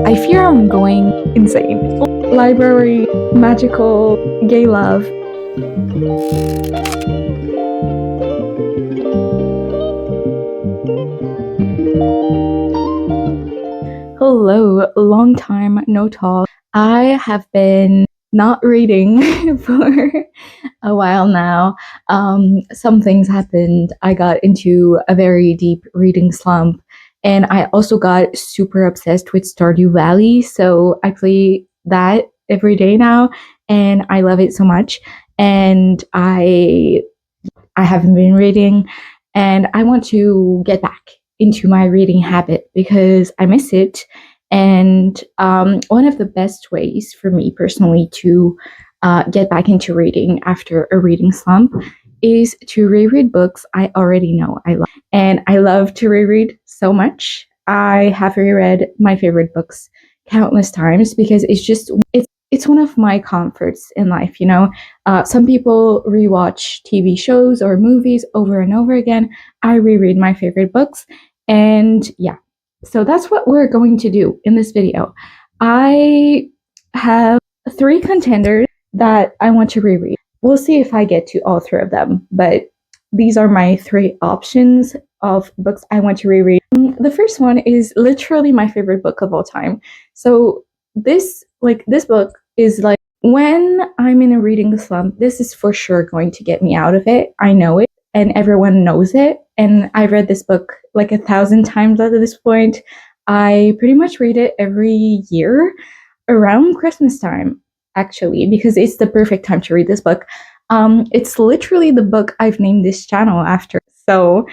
I fear I'm going insane. Library, magical, gay love. Hello, long time no talk. I have been not reading for a while now. Some things happened. I got into a very deep reading slump, and I also got super obsessed with Stardew Valley. So I play that every day now, and I love it so much. And I haven't been reading, and I want to get back into my reading habit because I miss it. And one of the best ways for me personally to get back into reading after a reading slump is to reread books I already know I love. And I love to reread so much. I have reread my favorite books countless times because it's one of my comforts in life, you know. Some people rewatch TV shows or movies over and over again. I reread my favorite books, and yeah, so that's what we're going to do in this video. I have three contenders that I want to reread. We'll see if I get to all three of them, but these are my three options of books I want to reread. The first one is literally my favorite book of all time. So this book is like when I'm in a reading slump, this is for sure going to get me out of it. I know it, and everyone knows it. And I've read this book like 1,000 times at this point. I pretty much read it every year around Christmas time, actually, because it's the perfect time to read this book. It's literally the book I've named this channel after. So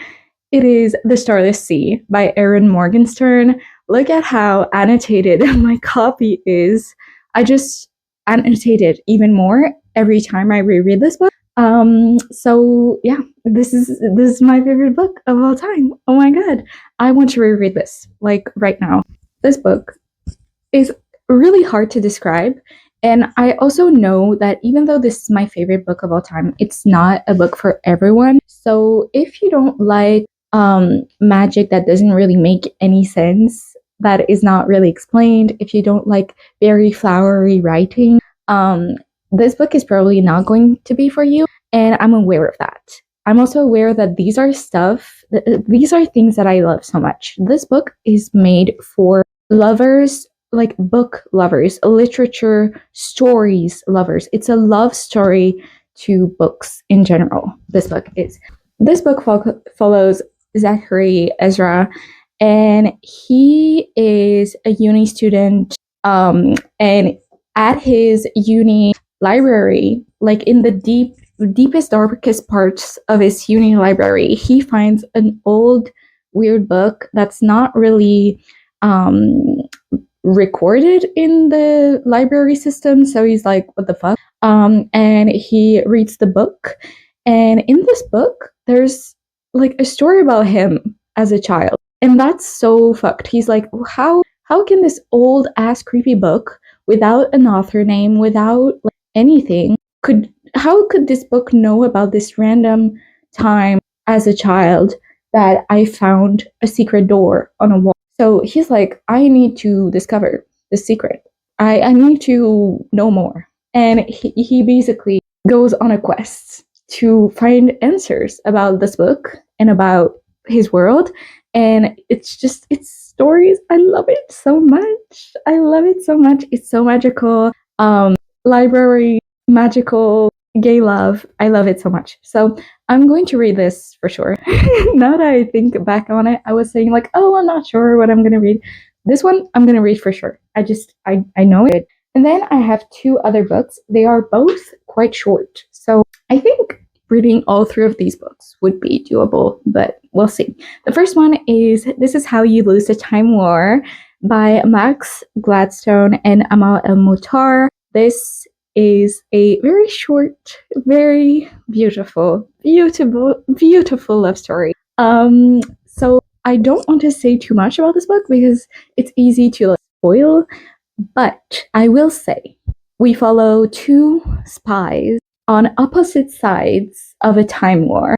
it is The Starless Sea by Erin Morgenstern. Look at how annotated my copy is. I just annotate it even more every time I reread this book. So yeah, this is my favorite book of all time. Oh my god. I want to reread this, like right now. This book is really hard to describe. And I also know that even though this is my favorite book of all time, it's not a book for everyone. So if you don't like magic that doesn't really make any sense, that is not really explained, if you don't like very flowery writing, this book is probably not going to be for you. And I'm aware of that. I'm also aware that these are things that I love so much. This book is made for lovers, like book lovers, literature, stories lovers. It's a love story to books in general. This book is. This book follows Zachary Ezra, and he is a uni student. And at his uni library, like in the deepest, darkest parts of his uni library, he finds an old, weird book that's not really recorded in the library system. So he's like, what the fuck? And he reads the book. And in this book, there's like a story about him as a child. And that's so fucked. He's like, how can this old ass creepy book without an author name, without like anything, how could this book know about this random time as a child that I found a secret door on a wall? So he's like, I need to discover the secret. I need to know more. And he basically goes on a quest to find answers about this book and about his world. And it's stories. I love it so much. I love it so much. It's so magical. Library, magical, gay love. I love it so much. So I'm going to read this for sure. Now that I think back on it, I was saying like, oh, I'm not sure what I'm going to read. This one I'm going to read for sure. I know it. And then I have two other books. They are both quite short. So I think reading all three of these books would be doable, but we'll see. The first one is This Is How You Lose the Time War by Max Gladstone and Amal El-Mutar. This is a very short, very beautiful love story. So I don't want to say too much about this book because it's easy to spoil, but I will say we follow two spies on opposite sides of a time war.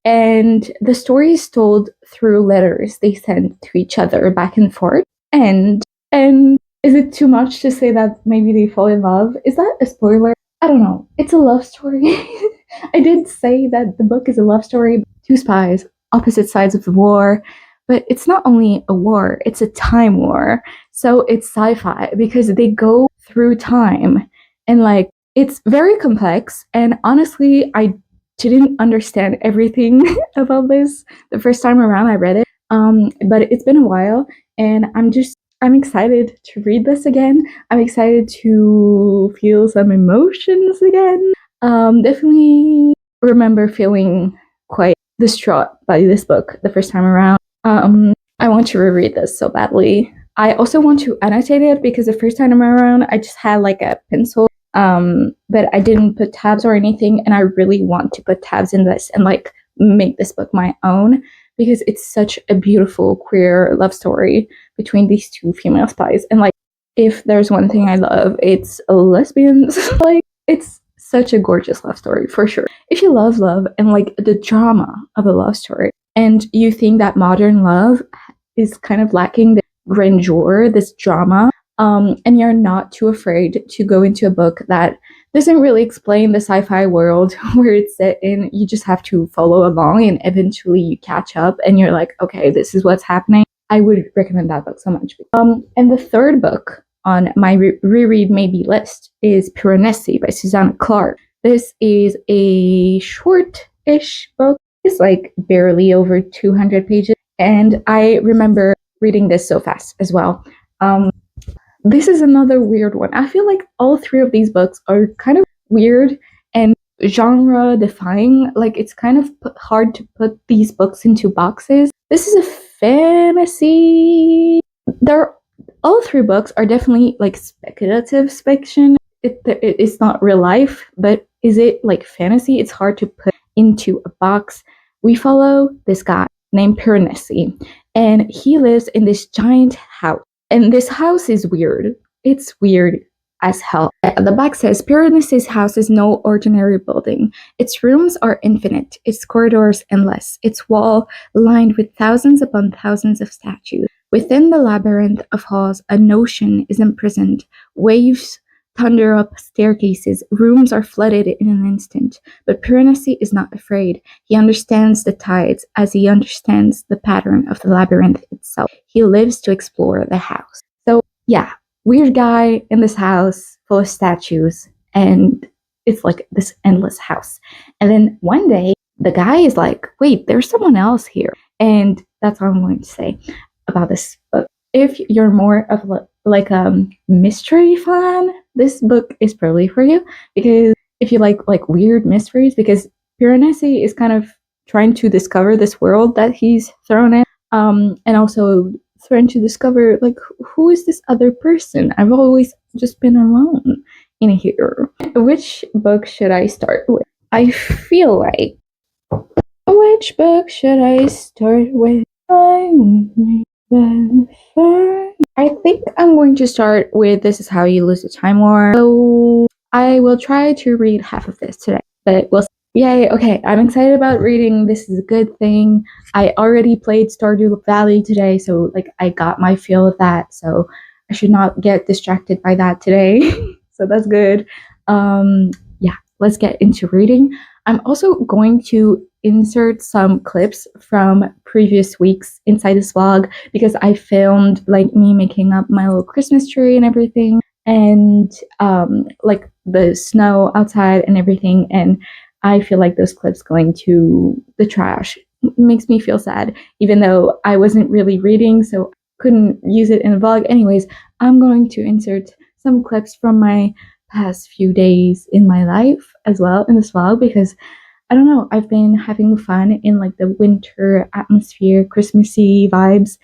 And the story is told through letters they send to each other back and forth. And And is it too much to say that maybe they fall in love? Is that a spoiler? I don't know. It's a love story. I did say that the book is a love story. Two spies, opposite sides of the war. But it's not only a war, it's a time war. So it's sci fi because they go through time. And like, it's very complex. And honestly, I didn't understand everything about this the first time around I read it. But it's been a while. And I'm excited to read this again. I'm excited to feel some emotions again. Definitely remember feeling quite distraught by this book the first time around. I want to reread this so badly. I also want to annotate it because the first time around I just had like a pencil, but I didn't put tabs or anything, and I really want to put tabs in this and like make this book my own because it's such a beautiful queer love story between these two female spies. And like, if there's one thing I love, it's lesbians. Like, it's such a gorgeous love story for sure. If you love love and like the drama of a love story, and you think that modern love is kind of lacking the grandeur, this drama, and you're not too afraid to go into a book that doesn't really explain the sci-fi world where it's set in. You just have to follow along, and eventually you catch up, and you're like, okay, this is what's happening. I would recommend that book so much. And the third book on my reread maybe list is Piranesi by Susanna Clark. This is a short-ish book. It's like barely over 200 pages, and I remember reading this so fast as well. This is another weird one. I feel like all three of these books are kind of weird and genre defying. Like, it's kind of hard to put these books into boxes. This is a fantasy. All three books are definitely like speculative fiction. It's not real life, but is it like fantasy? It's hard to put into a box. We follow this guy named Piranesi, and he lives in this giant house. And this house is weird. It's weird as hell. The back says Piranesi's house is no ordinary building. Its rooms are infinite, its corridors endless, its wall lined with thousands upon thousands of statues. Within the labyrinth of halls, a notion is imprisoned. Waves thunder up staircases. Rooms are flooded in an instant. But Piranesi is not afraid. He understands the tides as he understands the pattern of the labyrinth itself. He lives to explore the house. So, yeah, weird guy in this house full of statues, and it's like this endless house. And then one day, the guy is like, wait, there's someone else here. And that's all I'm going to say about this book. If you're more of like a mystery fan, this book is probably for you, because if you like weird mysteries, because Piranesi is kind of trying to discover this world that he's thrown in, and also trying to discover like who is this other person? I've always just been alone in here. Which book should I start with? I feel like, which book should I start with? I think I'm going to start with This Is How You Lose the Time War. So I will try to read half of this today, but we'll see. Yay, okay, I'm excited about reading. This is a good thing. I already played Stardew Valley today, so like I got my feel of that, so I should not get distracted by that today. So that's good. Yeah, let's get into reading. I'm also going to insert some clips from previous weeks inside this vlog, because I filmed like me making up my little Christmas tree and everything, and like the snow outside and everything, and I feel like those clips going to the trash. It makes me feel sad, even though I wasn't really reading, so I couldn't use it in a vlog. Anyways, I'm going to insert some clips from my past few days in my life as well in this vlog, because I don't know, I've been having fun in like the winter atmosphere, Christmassy vibes,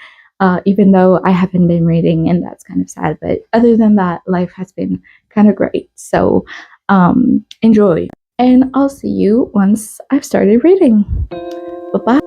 even though I haven't been reading, and that's kind of sad. But other than that, life has been kind of great. So enjoy. And I'll see you once I've started reading. Bye-bye.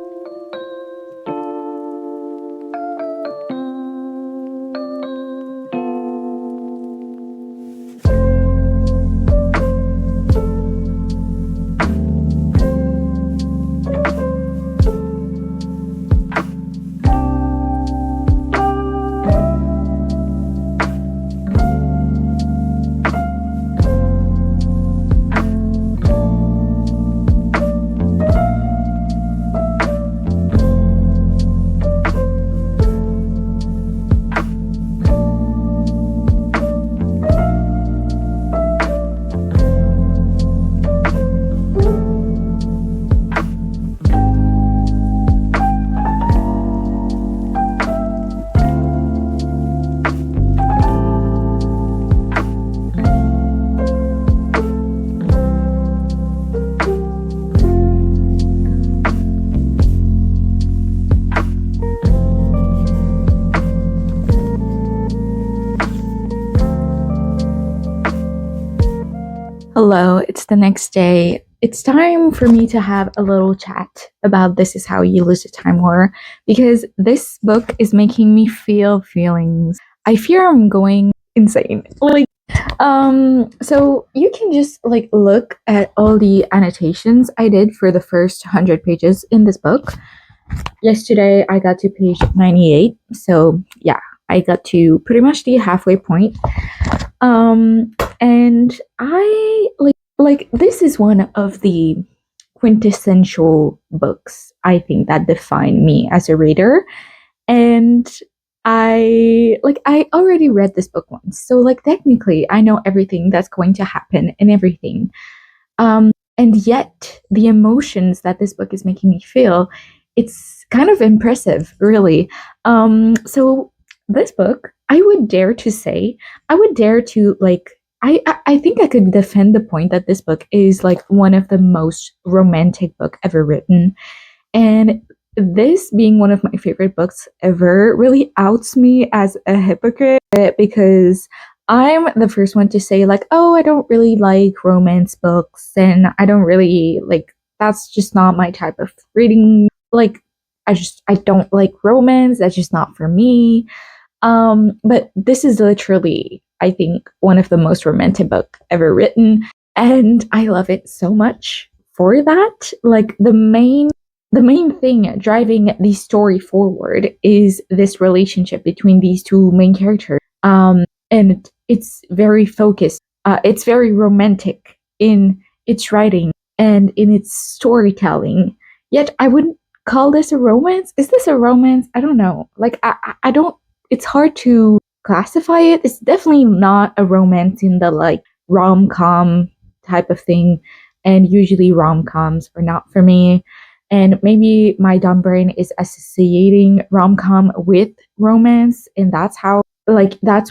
Hello, it's the next day. It's time for me to have a little chat about This Is How You Lose Your Time Horror because this book is making me feel feelings. I fear I'm going insane. So you can just like look at all the annotations I did for the first 100 pages in this book. Yesterday I got to page 98, so yeah, I got to pretty much the halfway point. And I like this is one of the quintessential books I think that define me as a reader. And I already read this book once. So like technically I know everything that's going to happen and everything. And yet the emotions that this book is making me feel, it's kind of impressive, really. So this book, I would dare to say, I would dare to like I think I could defend the point that this book is like one of the most romantic book ever written. And this being one of my favorite books ever really outs me as a hypocrite because I'm the first one to say, like, oh, I don't really like romance books and I don't really like that's just not my type of reading. Like, I don't like romance, that's just not for me. But this is literally, I think, one of the most romantic book ever written, and I love it so much for that. Like the main thing driving the story forward is this relationship between these two main characters. And it's very focused. It's very romantic in its writing and in its storytelling. Yet I wouldn't call this a romance. Is this a romance? I don't know. Like I don't. It's hard to classify it. It's definitely not a romance in the like rom com type of thing. And usually rom coms are not for me. And maybe my dumb brain is associating rom com with romance, and that's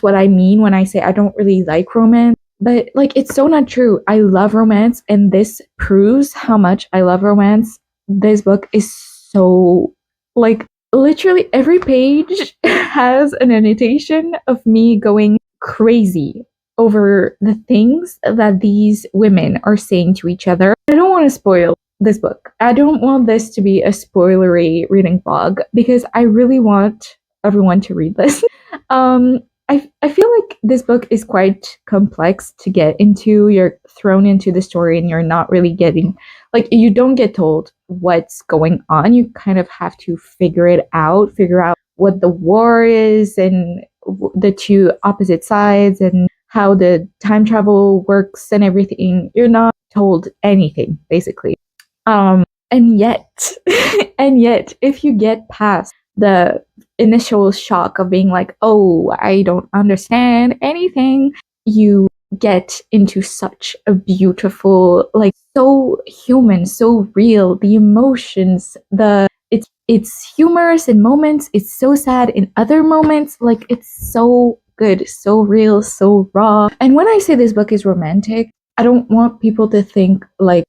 what I mean when I say I don't really like romance. But like it's so not true. I love romance, and this proves how much I love romance. This book is so like literally every page has an annotation of me going crazy over the things that these women are saying to each other. I don't want to spoil this book. I don't want this to be a spoilery reading blog because I really want everyone to read this. I feel like this book is quite complex to get into. You're thrown into the story and you're not really getting, like, you don't get told what's going on. You kind of have to figure out what the war is and the two opposite sides and how the time travel works and everything. You're not told anything, basically. And yet, and yet, if you get past the initial shock of being like, oh, I don't understand anything, you get into such a beautiful, like so human, so real, the emotions, it's humorous in moments, it's so sad in other moments, like it's so good, so real, so raw. And when I say this book is romantic, I don't want people to think like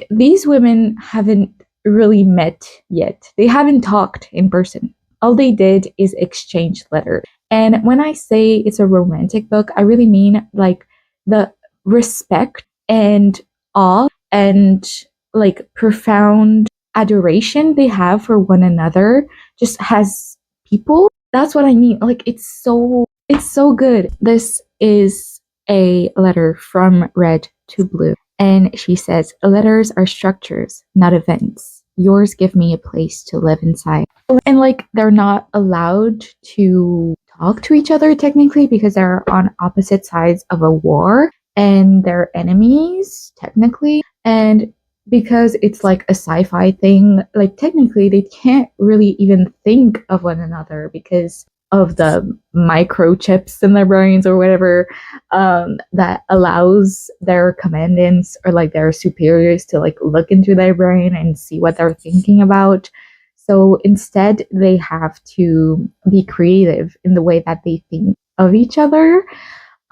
these women haven't really met yet. They haven't talked in person. All they did is exchange letters. And when I say it's a romantic book, I really mean like the respect and awe and like profound adoration they have for one another just has people. That's what I mean. Like it's so good. This is a letter from Red to Blue. And she says, letters are structures, not events. Yours give me a place to live inside. And like they're not allowed to talk to each other technically because they're on opposite sides of a war and they're enemies technically. And because it's like a sci-fi thing, like technically they can't really even think of one another because of the microchips in their brains or whatever, that allows their commandants or like their superiors to like look into their brain and see what they're thinking about. So instead they have to be creative in the way that they think of each other.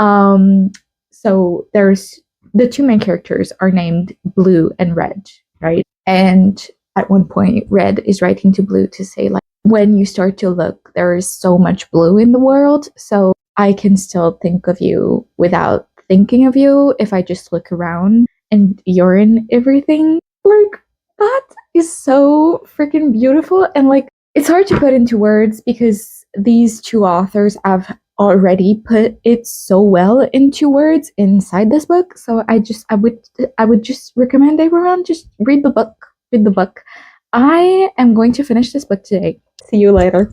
So there's the two main characters are named Blue and Red, right? And at one point Red is writing to Blue to say like, when you start to look, there is so much blue in the world, so I can still think of you without thinking of you if I just look around and you're in everything. Like, that is so freaking beautiful. And like, it's hard to put into words because these two authors have already put it so well into words inside this book. So I would just recommend everyone just read the book. Read the book. I am going to finish this book today. See you later.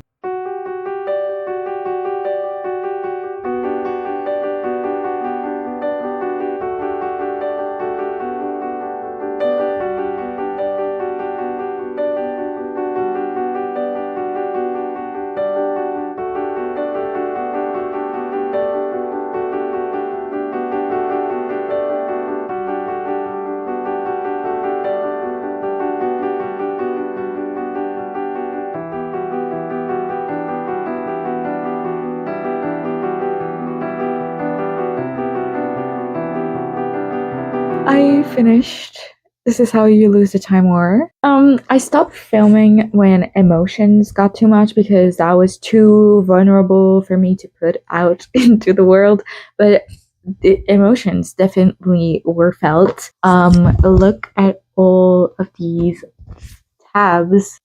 I finished This Is How You Lose the Time War. I stopped filming when emotions got too much because that was too vulnerable for me to put out into the world. But the emotions definitely were felt. Look at all of these tabs.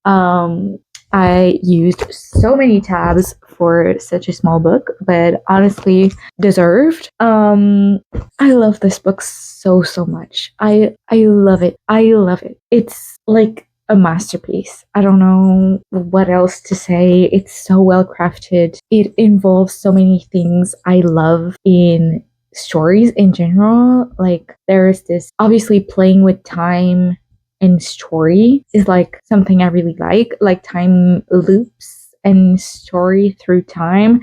I used so many tabs for such a small book, but honestly, deserved. I love this book so much. I love it. I love it. It's like a masterpiece. I don't know what else to say. It's so well crafted. It involves so many things I love in stories in general. Like, there is this obviously playing with time and story is like something I really like time loops and story through time.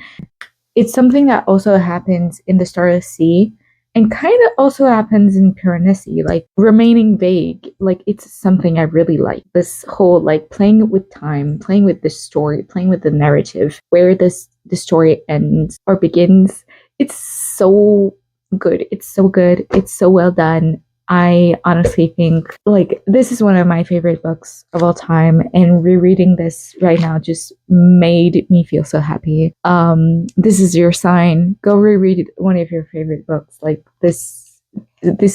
It's something that also happens in the Starless Sea and kind of also happens in Piranesi, like remaining vague. Like, it's something I really like. This whole like playing with time, playing with the story, playing with the narrative, where the story ends or begins. It's so good. It's so good. It's so well done. I honestly think like this is one of my favorite books of all time, and rereading this right now just made me feel so happy. This is your sign. Go reread one of your favorite books. Like, this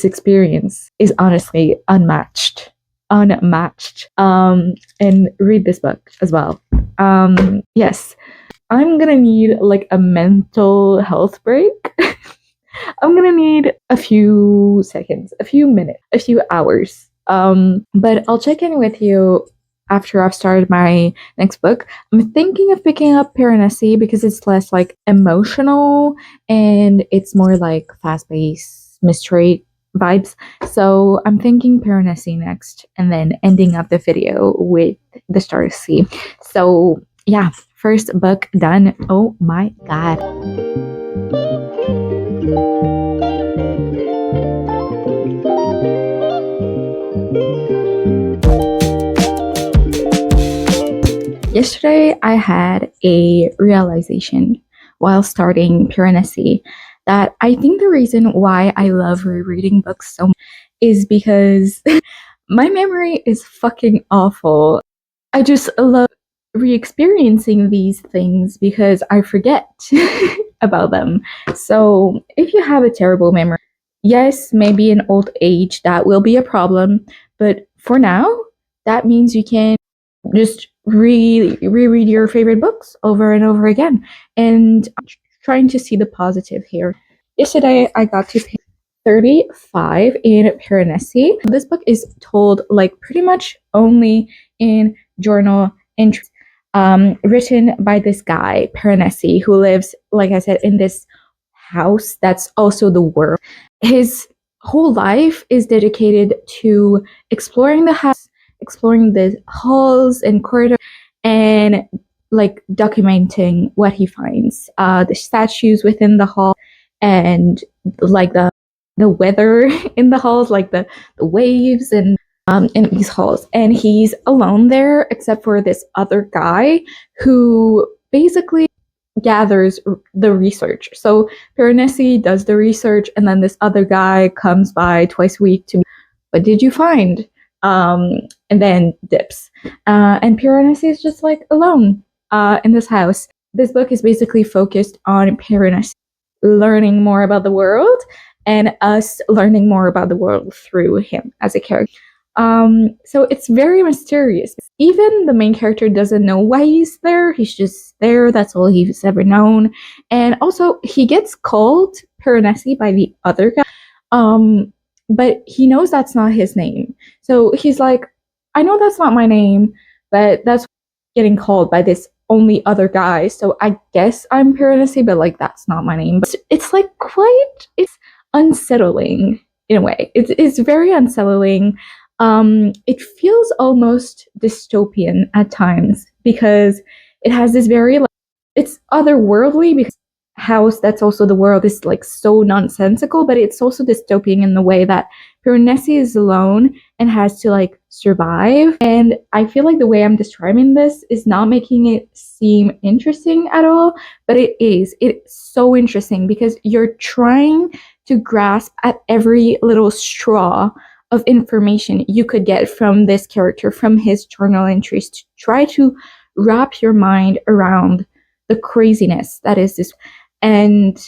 experience is honestly unmatched. Unmatched. And read this book as well. Yes. I'm gonna need like a mental health break. I'm gonna need a few seconds, a few minutes, a few hours. But I'll check in with you after I've started my next book. I'm thinking of picking up Piranesi because it's less like emotional and it's more like fast-paced mystery vibes. So I'm thinking Piranesi next and then ending up the video with the Star Sea. So yeah, first book done. Oh my god. Yesterday, I had a realization while starting Piranesi that I think the reason why I love rereading books so much is because my memory is fucking awful. I just love re-experiencing these things because I forget about them. So if you have a terrible memory, yes, maybe in old age that will be a problem, but for now, that means you can just reread your favorite books over and over again. And I'm trying to see the positive here. Yesterday, I got to page 35 in Piranesi. This book is told like pretty much only in journal entries, written by this guy, Piranesi, who lives, like I said, in this house that's also the world. His whole life is dedicated to exploring the house, exploring the halls and corridors, and like documenting what he finds. The statues within the hall, and like the weather in the halls, like the waves and in these halls. And he's alone there except for this other guy who basically gathers the research. So Piranesi does the research, and then this other guy comes by twice a week to, what did you find? And then dips. And Piranesi is just like alone in this house. This book is basically focused on Piranesi learning more about the world and us learning more about the world through him as a character. So it's very mysterious. Even the main character doesn't know why he's there. He's just there. That's all he's ever known. And also, he gets called Piranesi by the other guy. But he knows that's not his name. So he's like, I know that's not my name, but that's getting called by this only other guy. So I guess I'm Piranesi, but like that's not my name. But it's like it's unsettling in a way. It's very unsettling. It feels almost dystopian at times because it has this very like it's otherworldly because house that's also the world is like so nonsensical, but it's also dystopian in the way that Piranesi is alone and has to like survive. And I feel like the way I'm describing this is not making it seem interesting at all, but it is. It's so interesting because you're trying to grasp at every little straw of information you could get from this character, from his journal entries, to try to wrap your mind around the craziness that is this. And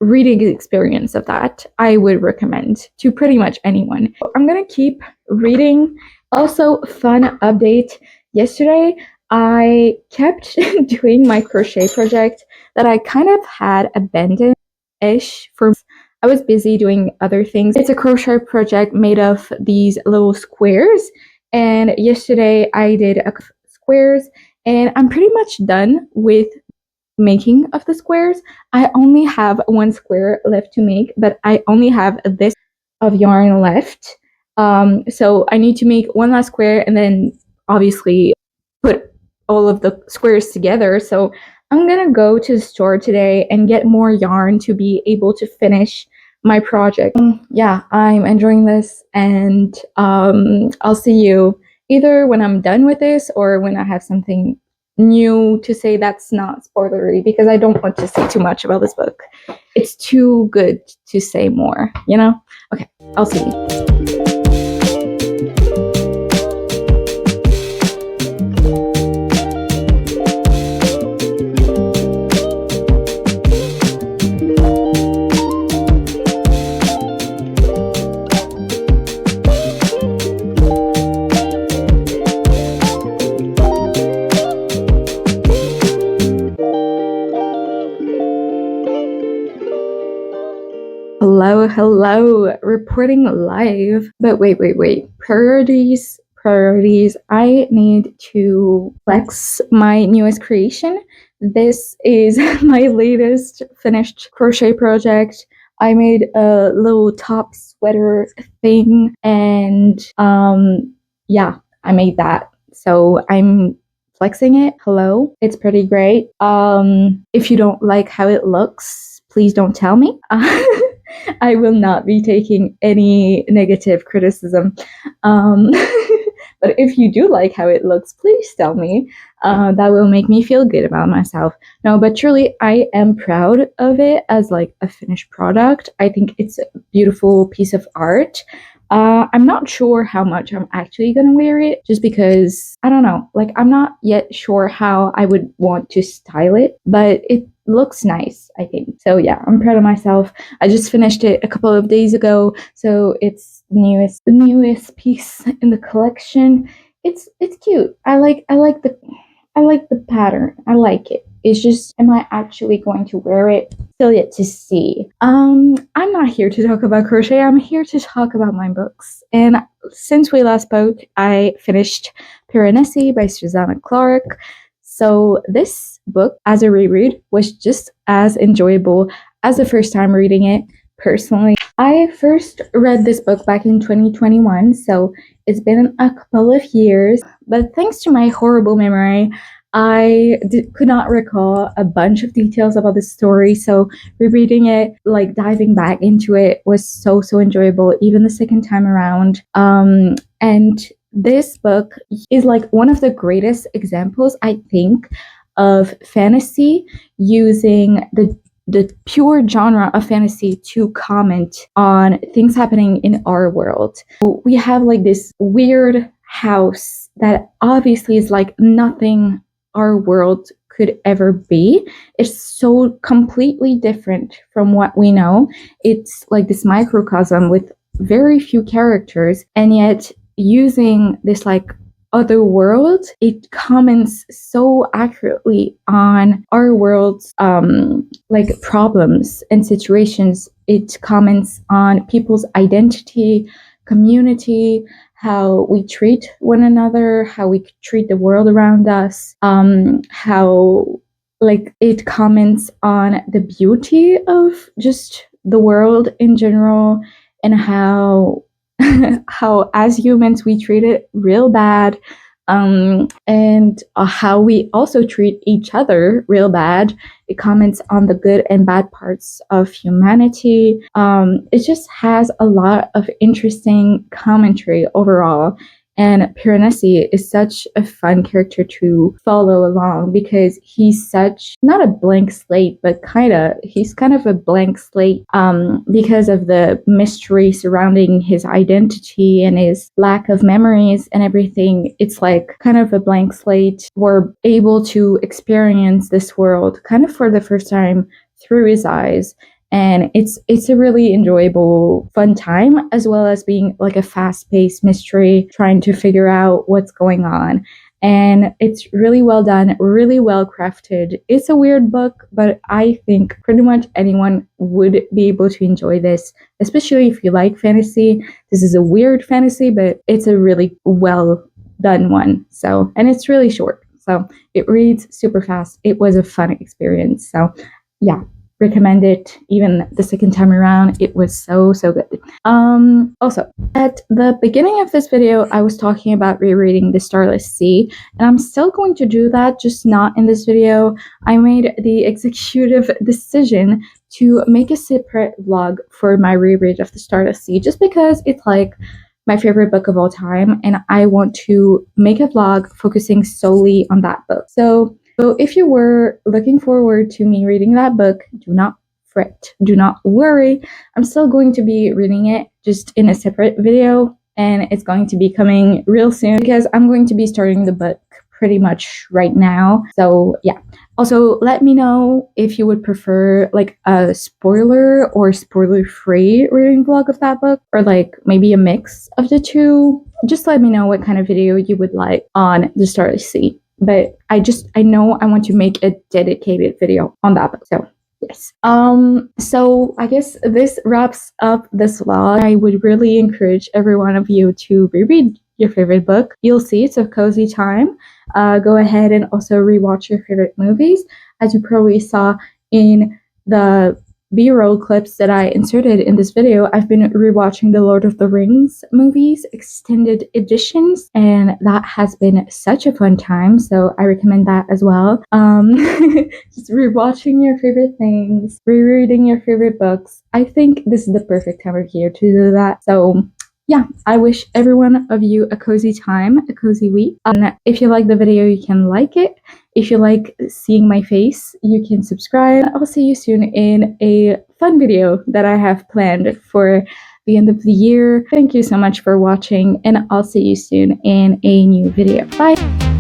reading experience of that, I would recommend to pretty much anyone. I'm gonna keep reading. Also, fun update. Yesterday, I kept doing my crochet project that I kind of had abandoned-ish for. I was busy doing other things. It's a crochet project made of these little squares, and yesterday I did a squares, and I'm pretty much done with making of the squares. I only have one square left to make, but I only have this of yarn left. So I need to make one last square and then obviously put all of the squares together. So I'm gonna go to the store today and get more yarn to be able to finish my project. Yeah, I'm enjoying this, and I'll see you either when I'm done with this or when I have something new to say that's not spoilery, because I don't want to say too much about this book. It's too good to say more, you know? Okay, I'll see you. Hello, reporting live. But wait. Priorities. I need to flex my newest creation. This is my latest finished crochet project. I made a little top sweater thing, and yeah, I made that. So I'm flexing it. Hello, it's pretty great. If you don't like how it looks, please don't tell me. I will not be taking any negative criticism. But if you do like how it looks, please tell me. That will make me feel good about myself. No, but truly, I am proud of it as like a finished product. I think it's a beautiful piece of art. I'm not sure how much I'm actually gonna wear it, just because I don't know. Like, I'm not yet sure how I would want to style it, but it looks nice, I think. So yeah, I'm proud of myself. I just finished it a couple of days ago, so it's the newest piece in the collection. It's cute. I like the pattern. I like it. It's just, am I actually going to wear it? Still yet to see. I'm not here to talk about crochet. I'm here to talk about my books. And since we last spoke, I finished Piranesi by Susanna Clarke. So this book, as a reread, was just as enjoyable as the first time reading it. Personally, I first read this book back in 2021, so it's been a couple of years. But thanks to my horrible memory, I could not recall a bunch of details about the story. So rereading it, like diving back into it, was so enjoyable, even the second time around. And this book is like one of the greatest examples, I think, of fantasy using the pure genre of fantasy to comment on things happening in our world. We have like this weird house that obviously is like nothing our world could ever be. It's so completely different from what we know. It's like this microcosm with very few characters, and yet using this like other world, it comments so accurately on our world's like problems and situations. It comments on people's identity, community, how we treat one another, how we treat the world around us, how like it comments on the beauty of just the world in general, and how how as humans we treat it real bad, and how we also treat each other real bad. It comments on the good and bad parts of humanity. It just has a lot of interesting commentary overall. And Piranesi is such a fun character to follow along because he's such not a blank slate, but he's kind of a blank slate because of the mystery surrounding his identity and his lack of memories and everything. It's like kind of a blank slate. We're able to experience this world kind of for the first time through his eyes. And it's a really enjoyable, fun time, as well as being like a fast-paced mystery, trying to figure out what's going on. And it's really well done, really well crafted. It's a weird book, but I think pretty much anyone would be able to enjoy this, especially if you like fantasy. This is a weird fantasy, but it's a really well done one. So, and it's really short, so it reads super fast. It was a fun experience. So, yeah, recommend it even the second time around. It was so good. Also, at the beginning of this video I was talking about rereading The Starless Sea, and I'm still going to do that, just not in this video. I made the executive decision to make a separate vlog for my reread of The Starless Sea, just because it's like my favorite book of all time, and I want to make a vlog focusing solely on that book. So if you were looking forward to me reading that book, do not fret, do not worry. I'm still going to be reading it, just in a separate video, and it's going to be coming real soon because I'm going to be starting the book pretty much right now. So yeah. Also, let me know if you would prefer like a spoiler or spoiler-free reading vlog of that book, or like maybe a mix of the two. Just let me know what kind of video you would like on The Starless Sea. But I know I want to make a dedicated video on that book. So yes. So I guess this wraps up this vlog. I would really encourage every one of you to reread your favorite book. You'll see it's a cozy time. Go ahead and also rewatch your favorite movies. As you probably saw in the B-roll clips that I inserted in this video, I've been rewatching the Lord of the Rings movies extended editions, and that has been such a fun time, so I recommend that as well. Just rewatching your favorite things, rereading your favorite books. I think this is the perfect time of year to do that. So yeah, I wish every one of you a cozy time, a cozy week. If you like the video, you can like it. If you like seeing my face, you can subscribe. I'll see you soon in a fun video that I have planned for the end of the year. Thank you so much for watching, and I'll see you soon in a new video. Bye!